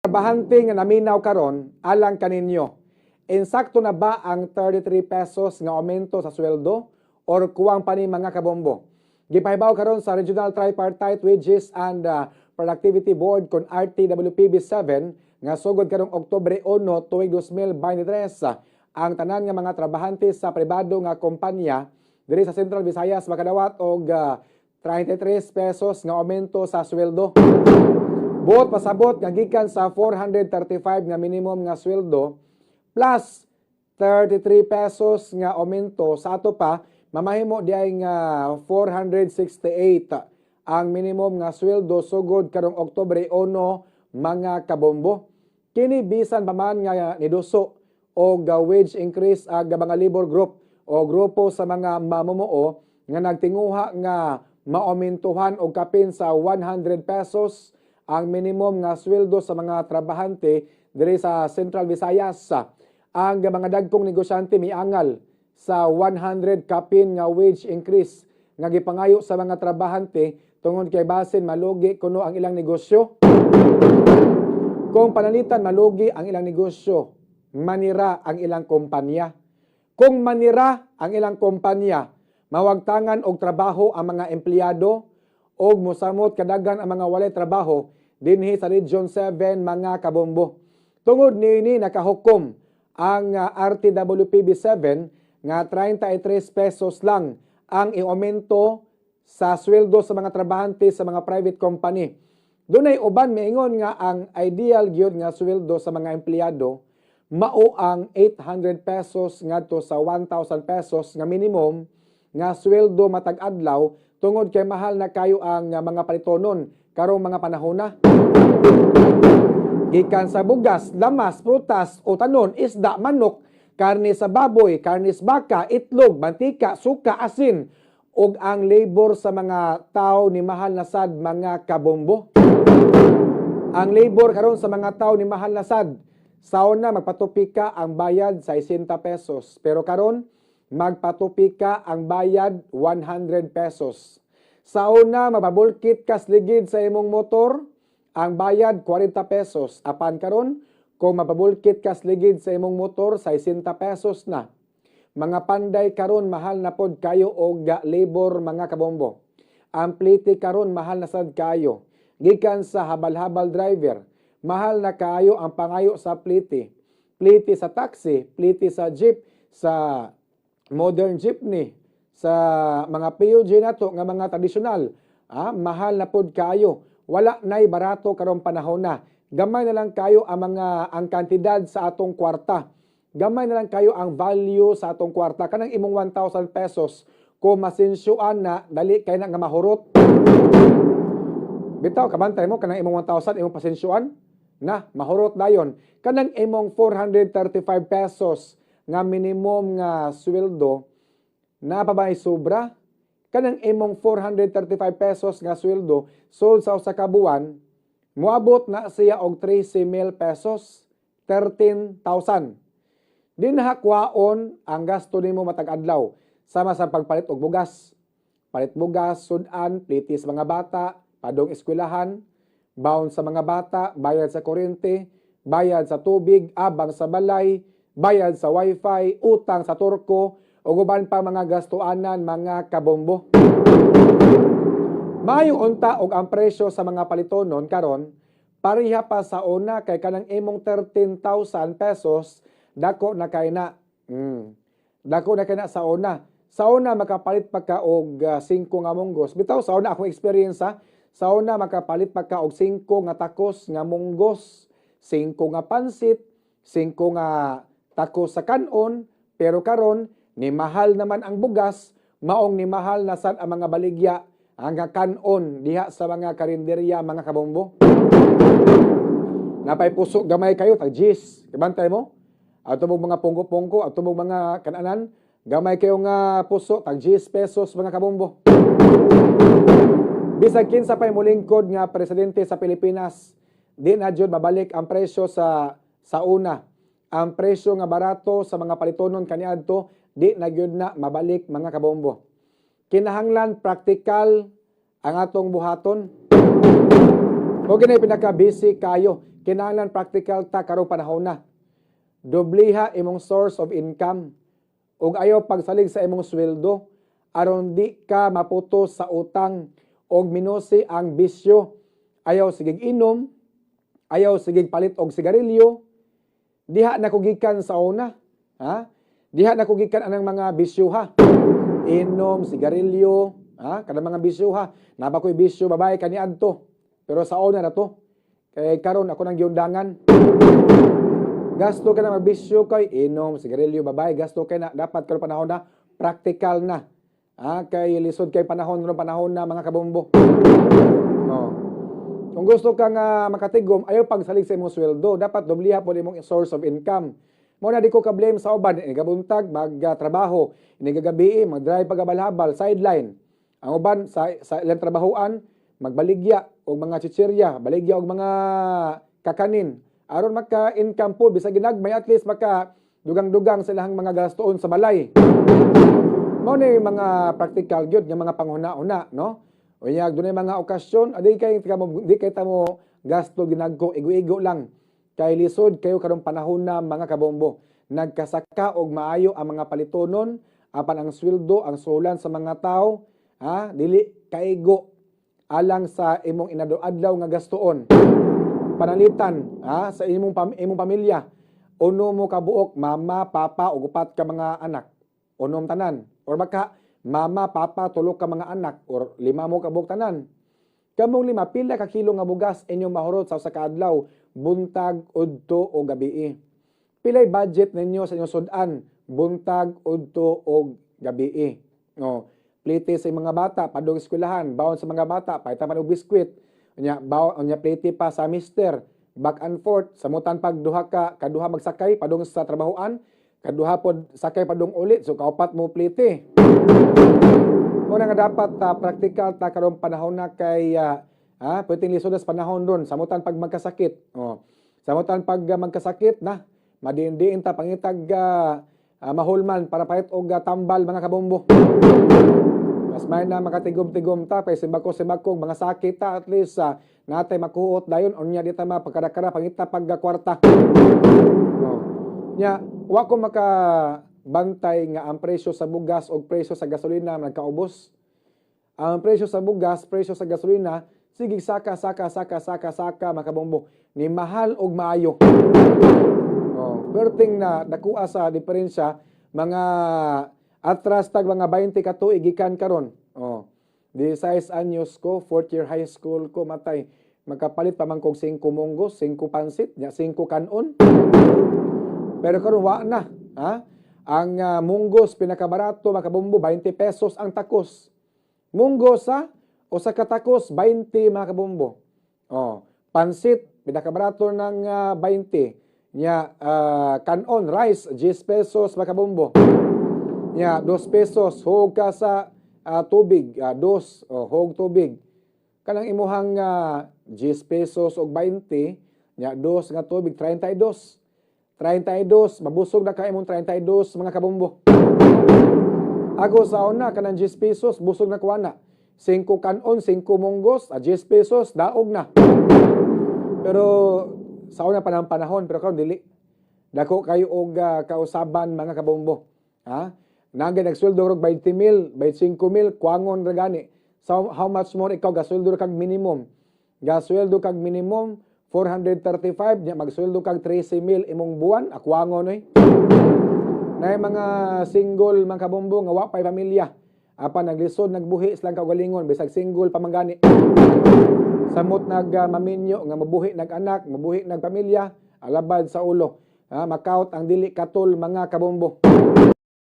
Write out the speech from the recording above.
Trabahante nga naminaw karon alang kaninyo. Insakto na ba ang 33 pesos nga aumento sa sweldo or kuwang pa ni mga kabombo? Gipahibaw karon sa Regional Tripartite Wages and Productivity Board kon RTWPB 7 nga sugod karong Oktubre 1 tuig 2023 ang tanan nga mga trabahante sa pribado nga kompanya diri sa Central Visayas makadawat og 33 pesos nga aumento sa sweldo. Buot pasabot nga gikan sa 435 nga minimum nga sweldo plus 33 pesos nga aumento sa ato pa mamahimo diay nga 468 ang minimum nga sweldo sugod karong Oktubre 1 mga kabombo. Kini bisan pa man nga niduso og wage increase ag mga labor group o grupo sa mga mamumuo nga nagtinguha nga maaumentuhan og kapin sa 100 pesos ang minimum nga sweldo sa mga trabahante diri sa Central Visayas. Ang mga dagkong negosyante miangal sa 100 kapin nga wage increase nga gipangayo sa mga trabahante tungod kay basin malugi kuno ang ilang negosyo. Kung panalitan malugi ang ilang negosyo, manira ang ilang kompanya. Kung manira ang ilang kompanya, mawagtangan og trabaho ang mga empleyado og mosamot kadagan ang mga walay trabaho dinhi sa Region 7 mga kabombo. Tungod niini nakahukom ang RTWPB 7 nga 33 pesos lang ang i-aumento sa sweldo sa mga trabahante sa mga private company. Dunay uban miingon nga ang ideal gyud nga sweldo sa mga empleyado mao ang 800 pesos ngadto sa 1,000 pesos nga minimum nga sweldo matag adlaw tungod kay mahal na kayo ang mga palitonon karong mga panahon na. Gikan sa bugas, lamas, prutas o tanon, isda, manok, karne sa baboy, karne sa baka, itlog, mantika, suka, asin, ug ang labor sa mga tao ni mahal na sad mga kabombo. Ang labor karon sa mga tao ni mahal na sad, sauna magpatupi ka ang bayad sa 60 pesos. Pero karon magpatupi ka ang bayad 100 pesos. Sauna mababulkit kas ligid sa imong motor, ang bayad 40 pesos. Apan karon kung mababulkit kas ligid sa imong motor sa 60 pesos na. Mga panday karon mahal na pod kayo og labor mga kabombo. Ang plite karon mahal na sad kayo. Gikan sa habal-habal driver, mahal na kayo ang pangayo sa plite. Plite sa taxi, plite sa jeep, sa modern jeepney, sa mga PUJ nato nga mga tradisyonal, mahal na pod kayo. Wala nay barato karong panahon na. Gamay na lang kayo ang kantidad sa atong kwarta. Gamay na lang kayo ang value sa atong kwarta. Kanang imong 1,000 pesos kung masinsyuan na dali kay na nga mahurot. Bitaw kabantay mo kanang imong 1,000 imong pasinsyuan na mahurot dayon. Kanang imong 435 pesos nga minimum nga sweldo na pa ba sobra? Kanang imong 435 pesos nga sweldo sold sa usa ka buwan moabot na siya og 13,000 pesos, 13,000. Dinhakwaon ang gasto nimo matag adlaw sama sa pagpalit og bugas. Palit bugas, sudan, plitis mga bata, padong eskwelahan, baon sa mga bata, bayad sa kuryente, bayad sa tubig, abang sa balay, bayad sa wifi, utang sa turko, o uban pa mga gastuanan mga kabombo. Maayo unta og ang presyo sa mga palitonon karon pareha pa sa una kay kanang imong 13,000 pesos dako na kay na. Dako na kay na sa una. Sa una makapalit pa ka og 5 nga munggos. Bitaw sa una akong experience sa una makapalit pa ka og 5 nga takos nga munggos, 5 nga pansit, 5 nga takos sa kanon, pero karon ni mahal naman ang bugas, maong ni mahal na sad ang mga baligya, ang kanon diha sa mga karinderya, mga kabombo. Napay puso gamay kayo, tag G's, kabantay mo? Ato mong mga pungko-pungko, ato mong mga kananan, gamay kayo nga puso, tag G's pesos, mga kabombo. Bisag kinsa pay molingkod nga presidente sa Pilipinas, di na jud mabalik ang presyo sa una. Ang presyo nga barato sa mga palitonon kaniadto di na gyud na mabalik mga kabombo. Kinahanglan praktikal ang atong buhaton. O kinay pinaka-busy kayo. kinahanglan practical ta karong panahon na. Dobliha imong source of income ug ayaw pagsalig sa imong sweldo aron di ka maputos sa utang og minusi ang bisyo. Ayaw sigig inom, ayaw sigig palit og sigarilyo. Diha na kugikan sa una, ha? Diha na kugikan anang mga bisyo ha. Inom, sigarilyo, ha? Kada mga bisyo ha. Naba ko'y bisyo babae kaniadto. Pero sa una na to. Kay karon ako nang giundangan. Gasto ka na magbisyo kay inom, sigarilyo, babae, gasto kay na dapat karon panahon na practical na. Kay lisod kay panahon na mga kabombo. Oh. Kung gusto kang makatigom, ayaw pagsalig sa imong sweldo, dapat dobliha po imong source of income. Mo na di ko ka-blame sa uban, gabuntag, magtrabaho, inigagabi, mag-drive pagabalhabal, sideline. Ang uban sa ilang trabahoan, magbaligya o mga chichirya, baligya o mga kakanin. Aron maka-income po, bisag ginagmay, at least maka dugang-dugang silang mga gastoon sa balay. Mo ni mga practical gyud nga mga panghuna-una, no? O yag dunay mga okasyon, di kay mo gasto ginagko igo-igo lang. Kay lisod kayo karong panahon na mga kabombo. Nagkasaka og maayo ang mga palitonon, apan ang sweldo, ang sulan sa mga tao, dili kaigo alang sa imong inadlaw nga gastoon. Panalitan sa imong pamilya. Uno mo kabuok, mama, papa, ug upat ka mga anak. Unom tanan. Or baka mama, papa, tulo ka mga anak, or 5 mo kabuok tanan. Kamong 5, pila ka kilo nga bugas inyong mahurot sa usa ka adlaw, buntag, udto o gabii. Pilay budget ninyo sa inyong sudan, buntag, udto o gabii. No, plite sa mga bata padung eskwelahan, bawon sa mga bata paitaman og biskwit. Nya plite pa sa mister, back and forth, samutan pag kaduha magsakay padung sa trabahoan, kaduha pod sakay padung ulit, so kaupat mo plite. Muna nga dapat practical ta karong panahon na kay pwedeng lisod sa panahon doon, samutan pag magkasakit. Samutan pag magkasakit na, madiin ta pangitag mahulman para pahit og tambal mga kabombo. Mas may na makatigom-tigom ta, kay simbako-simbako mga sakit ta, at least natay makuot dayon, unya di ta mapagkara-kara pangita pag kwarta. Nya, wa ko makabantay nga ang presyo sa bugas o presyo sa gasolina nagkaubos. Ang presyo sa bugas, presyo sa gasolina, sige saka makabombo. Ni mahal og maayo. Perting na dakuha sa diferensya, mga atras tag mga 20 ka tuig gikan karon. 16 anyos ko, 4th year high school ko matay. Magkapalit pa man kog 5 munggos, 5 pansit, 5 kanon. Pero karon wa na, Ang munggos pinakabarato makabombo 20 pesos ang takos. Munggos o sa katakos 20 mga kabombo. Pansit pinakabarato ng 20. Nya kanon rice 10 pesos mga kabombo. Nya 2 pesos hog ka sa tubig, 2 hog tubig. Kanang imuhang 10 pesos og 20, nya 2 nga tubig 32. 32, mabusog na ka imong 32 mga kabombo. Ako sa una kanang 10 pesos busog na kuana. 5 kanon, 5 munggos, 10 pesos daog na. Pero sa una panahon pero karon dili. Dako kayo og kausaban mga kabombo. Nagay nagsweldo og 20,000, 25,000 kuangon ra gani. So how much more ikaw gasweldo kag minimum? Gasweldo kag minimum 435, nya magsweldo kag 13,000 imong buwan, akwangon oy. Nay mga single mga kabombo nga wa pay pamilya. Apan naglisod nagbuhi silang kaugalingon bisag single pamangani. Samot maminyo nga mabuhi nag-anak, mabuhi nagpamilya, alabad sa ulo. Makaut ang dili katol mga kabombo.